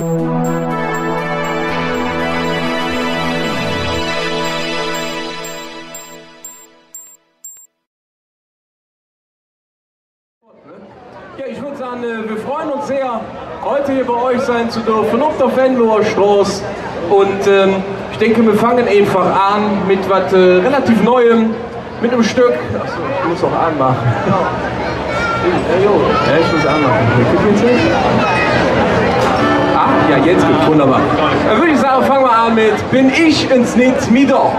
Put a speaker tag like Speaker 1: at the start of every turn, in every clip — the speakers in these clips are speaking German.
Speaker 1: Ja, ich würde sagen, wir freuen uns sehr, heute hier bei euch sein zu dürfen, auf der Venloer Straße. Und ich denke, wir fangen einfach an mit was relativ Neuem, mit einem Stück. Achso, ich muss auch anmachen. Ja, ich muss anmachen. Ah, ja, jetzt geht's, wunderbar. Dann würde ich sagen, fangen wir an mit Bin ich ins Nicht wieder.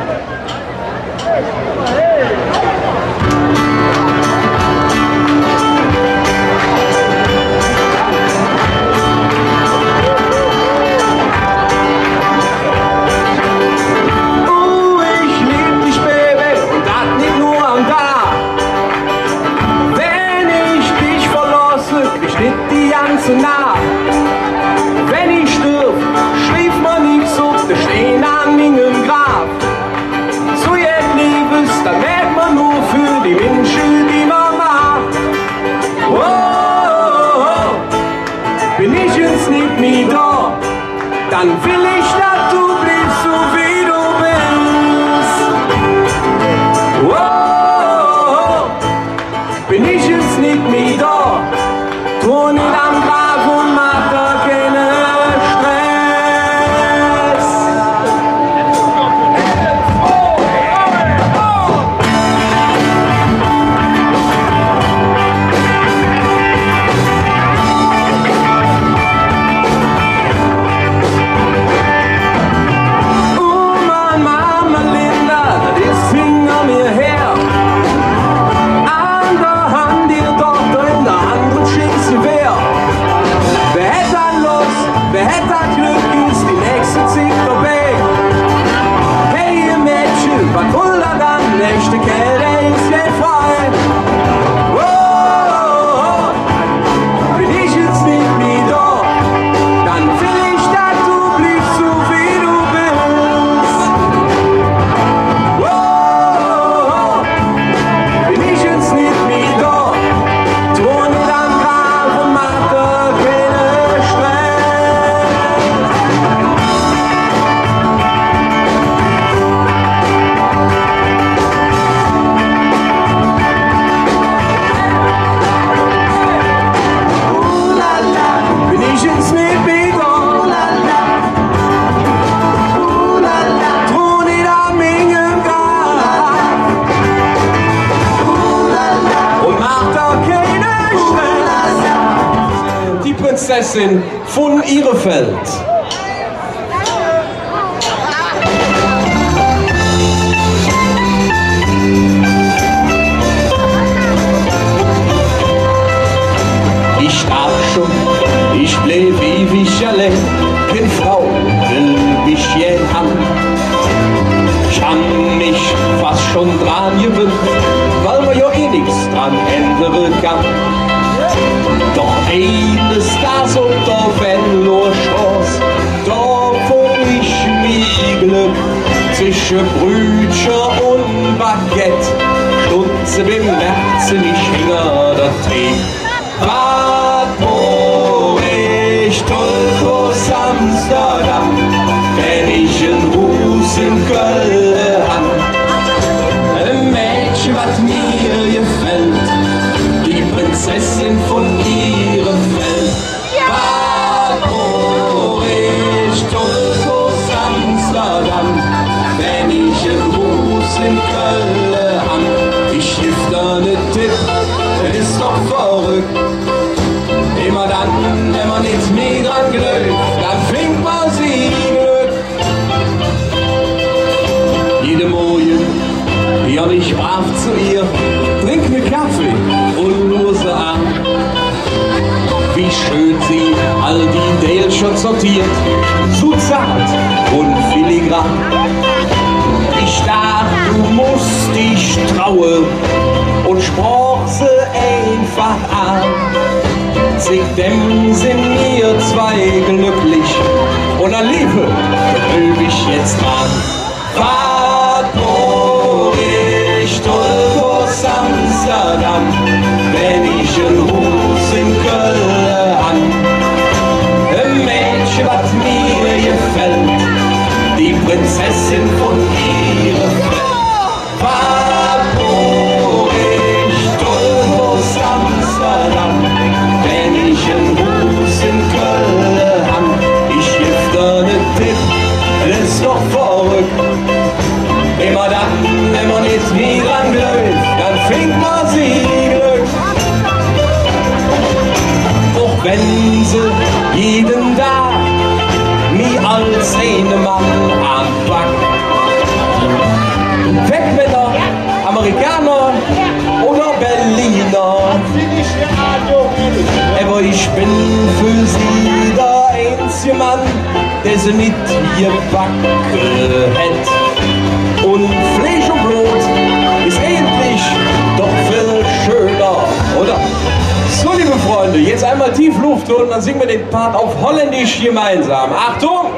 Speaker 2: Nah. Wenn ich stirb, schrieb man nicht so, da stehen an meinem Grab. So jetzt Liebes, da merkt man nur für die Menschen, die man macht. Oh, oh, oh. Bin ich jetzt nicht mehr da, dann will ich, dass du bleibst so wie du bist. Oh, oh, oh. Bin ich jetzt nicht mehr da, tu nicht am Grab und mach da keinen Stress. Mann, Mama Linda, das ist hinter mir her. An der Hand die Tochter, in der anderen schickt sie wer. Wer hätte dann Lust, wer hätte dann Glück, ist die nächste Zeit vorbei. Hey ihr Mädchen, was will da dann? Nächste Kälte ist nicht frei. Oh, oh, oh. Bin ich jetzt nicht mehr da, dann will ich, dass du bleibst so wie du bist. Oh, oh, oh. Bin ich jetzt nicht mehr da, tu nicht am Grab und mach da keinen Stress. Bin ich jetzt nicht mehr da, tu nicht an meinem Grab und mach da keinen Stress.
Speaker 1: Die Prinzessin von Ihrefeld.
Speaker 2: Ich starb schon, ich blieb ewig allein, keine Frau will mich je haben. Ich hab mich fast schon dran gewöhnt, weil man ja eh nichts dran ändern kann. Doch eines Tages auf der Venloer Straße, da fand ich mein Glück. Zwischen Brötchen und Baguette stund sie beim Märzen, ich hinter der Tee. Was wo ich toll aus Amsterdam, wenn ich ein Hus in Köln hab. Ein Mädchen, was mir gefällt, die Prinzessin von Ihrefeld. Was wo ich toll aus Amsterdam, wenn ich ein Hus in Köln hab. Ich geb da ne Tipp, das ist doch verrückt. Immer dann, wenn man nichts mehr dran glaubt, dann fängt man sie Glück. Jede Morgen, ja ich brav zu ihr, trink ne Kaffee und nur sie an. Wie schön sie all die Dale schon sortiert, so zart und filigran. Ich dachte, du musst dich trauen und sprach sie einfach an. Seitdem sind wir zwei glücklich und an Liebe will ich jetzt dran. Was wo ich toll aus Amsterdam, wenn ich ein Hus in Köln an. Ein Mädchen, was Prinzessin von ihrer ich durch Amsterdam, wenn ich ein Hus in Köln hab. Ich geb dir ne Tipp, das ist doch verrückt. Immer dann, wenn man nicht wie dran glaubt, dann fängt man sie Glück. Auch wenn sie jeden Tag nie als eine Mann anpackt. Wegmänner, Amerikaner oder Berliner. Aber ich bin für sie der einzige Mann, der sie mit gepackt hat. Und Fleisch und Blut ist endlich doch viel schöner, oder? So, liebe Freunde, jetzt einmal tief Luft holen, dann singen wir den Part auf Holländisch gemeinsam. Achtung!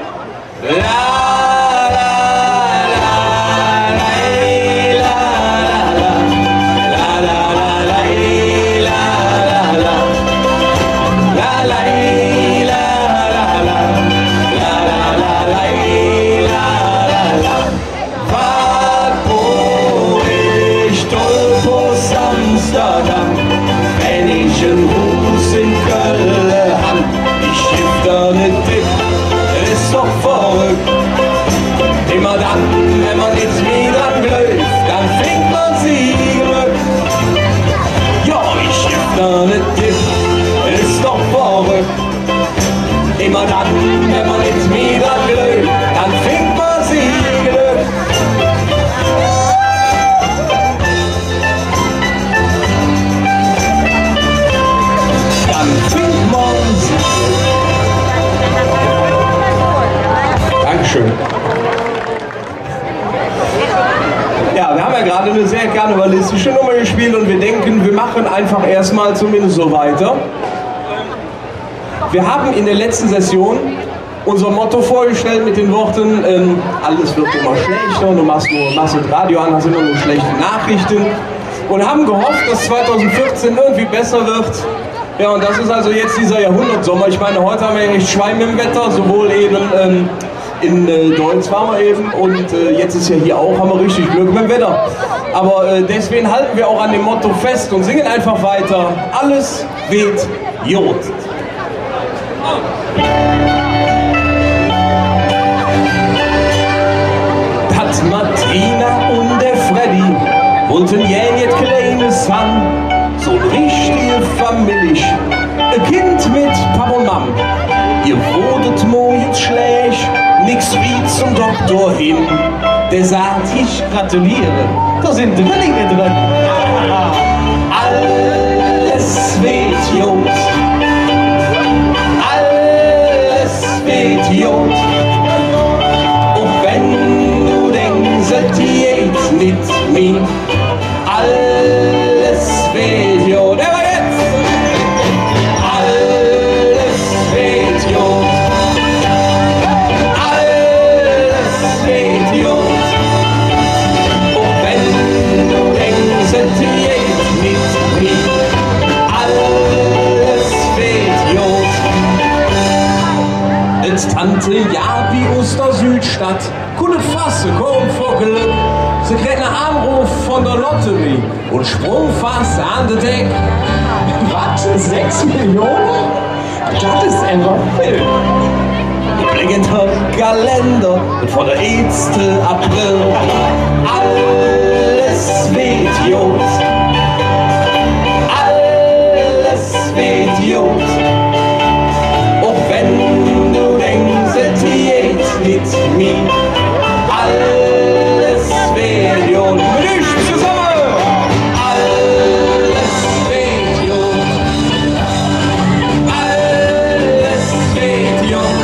Speaker 2: Wenn ich ein Hus in Köln hab, ich geb dir ne Tipp, das ist doch verrückt. Immer dann, wenn man nicht mehr dran glaubt, dann fängt man sie Glück. Ja, ich geb dir ne Tipp, das ist doch verrückt. Immer dann, wenn man nicht mehr dran glaubt, dann fängt man sie Glück. Dankeschön. Ja, wir haben ja gerade eine sehr karnevalistische Nummer gespielt und wir denken, wir machen einfach erstmal zumindest so weiter. Wir haben in der letzten Session unser Motto vorgestellt mit den Worten, alles wird immer schlechter, du machst das Radio an, hast immer nur schlechte Nachrichten und haben gehofft, dass 2014 irgendwie besser wird. Ja, und das ist also jetzt dieser Jahrhundertsommer. Ich meine, heute haben wir echt Schwein im Wetter, sowohl eben in Deutsch waren wir eben und jetzt ist ja hier auch, haben wir richtig Glück mit dem Wetter. Aber deswegen halten wir auch an dem Motto fest und singen einfach weiter. Alles wird Jod. Dat Martina und der Freddy wollten jähet kleines Mann. So richtige Familie, ein Kind mit Pap und Mam. Ihr wurdet mo jetzt schlecht, nix wie zum Doktor hin. Der sagt, ich gratuliere, da sind Zwillinge drin. Alles wird Jod, alles wird Jod. Und wenn du denkst, die geht mit mir, alles wird Jod. Aber jetzt! Alles wird Jod. Alles wird Jod. Und wenn du denkst, die geht mit mir, alles wird Jod. Als Tante Jabi aus der Südstadt kundet fassen, kommt vor Glück. Sie kriegt einen Anruf von der Lotterie und sprung fast an den Deck.
Speaker 3: Was? 6 Millionen? Das ist einfach viel.
Speaker 2: Die blicken der Kalender und von der 1. April. Alles wird Jod. Alles wird Jod. Auch wenn du denkst, die geht mit mir. Alles wird Jod. Nicht zusammen! Alles wird Jod. Alles wird Jod.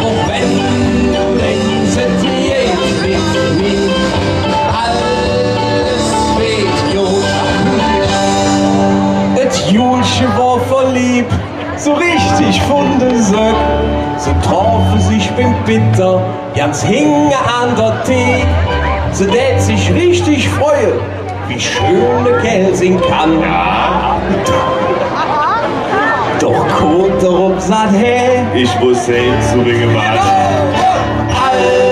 Speaker 2: Auch wenn du denkst, die geht mit mir. Alles wird Jod. Das Julche war verliebt, so richtig von der Söck. Sie trafen sich beim Bitter, ganz hingen an der Tee. Sie tät sich richtig freuen, wie schön der Kerl singen kann. Doch kurz darauf sagt, hey,
Speaker 4: Ich muss selbst zu mir gewartet.
Speaker 2: alles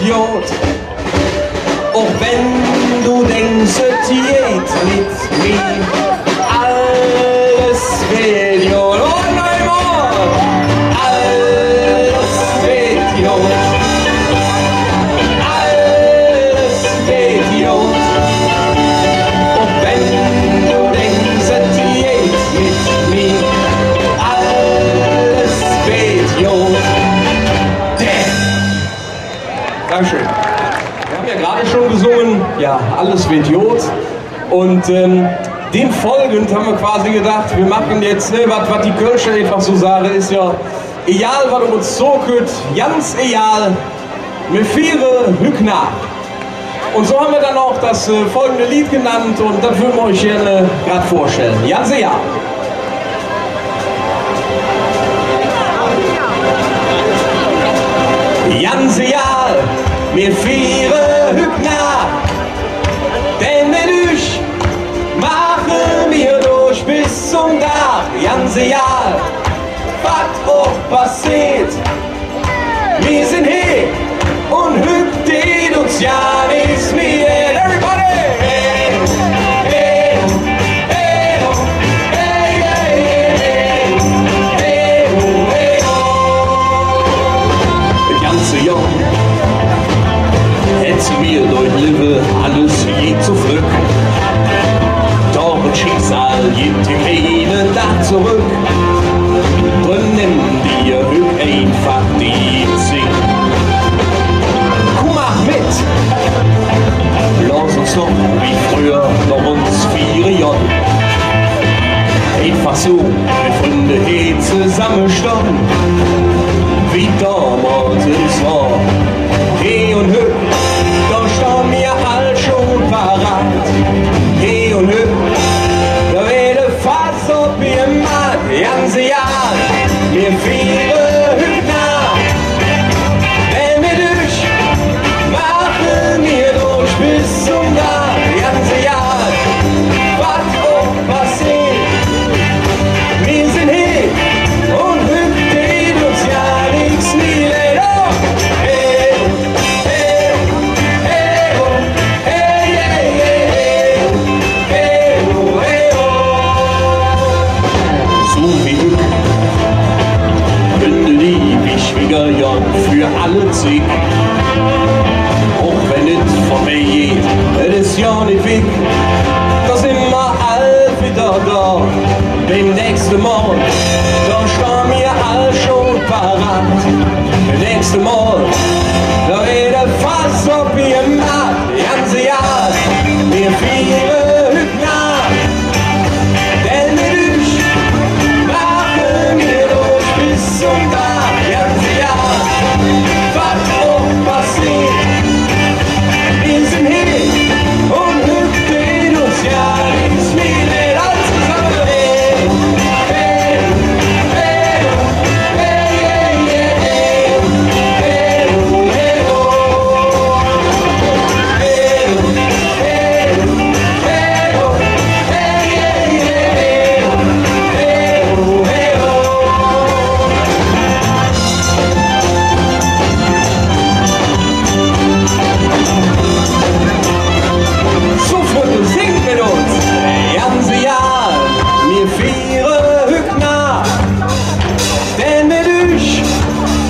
Speaker 2: Idiot. Auch wenn du denkst, es geht mit mir, alles wird Idiot. Oh nein, Mann! Alles wird Idiot. Alles wird Idiot. Auch wenn du denkst, es geht mit mir, alles wird Idiot. Dankeschön. Wir haben ja gerade schon gesungen, ja, alles wird Jod. Und dem folgend haben wir quasi gedacht, wir machen jetzt, ne, was die Kölscher einfach so sagen, ist ja, egal, was uns so könnt, ganz egal, mir viere Hückner. Und so haben wir dann auch das folgende Lied genannt und das würden wir euch gerne gerade vorstellen. Ganz egal. Ganz egal, mir viere Hückner, denn mit euch machen wir durch bis zum Dach. Ganz egal, was auch passiert, wir sind hier und hückt uns ja nichts mehr. Everybody! Hätte mir durch Liebe alles je zu Glück. Doch ein Schicksal gibt dir keinen Tag zurück. Drin nimm dir Hück einfach die Sing. Komm, mach mit! Lass uns doch wie früher noch uns vier Jahren. Einfach so mit Freunde hier zusammenstanden. Wie damals es war. He und Hück, da stehen wir all schon parat. He und Hück, da werde fast ob ihr Mann. Ganz egal, wir viere Hückner. Wenn wir durch, machen wir durch bis zum Tag. Ganz egal, was auch passiert, wir sind hier und hückt uns ja nichts mehr. Ja, für alle Zick. Auch wenn es von mir geht, es ist ja nicht weg. Da sind wir all wieder da. Beim nächsten Mal, da stehen wir all schon parat. Beim nächsten Mal, da wird fast ob ihr macht. Ganz egal, wir viere Hübner. Denn mit euch machen wir durch bis zum Tag. Was auch passiert, wir sind hier und hüpfen uns ja nichts mehr. Alles zusammen. Hey, hey, hey, hey, hey, hey, hey, hey,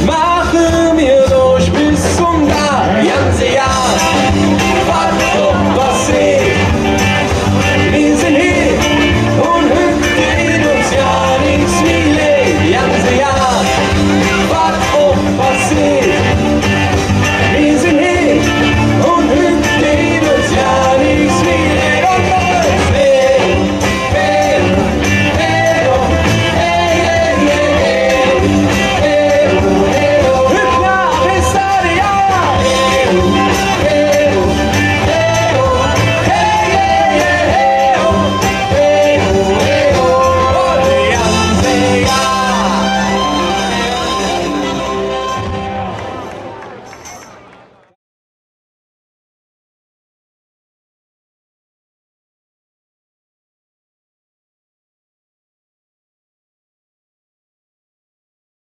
Speaker 2: Machen wir durch bis zum Tag, ganz egal.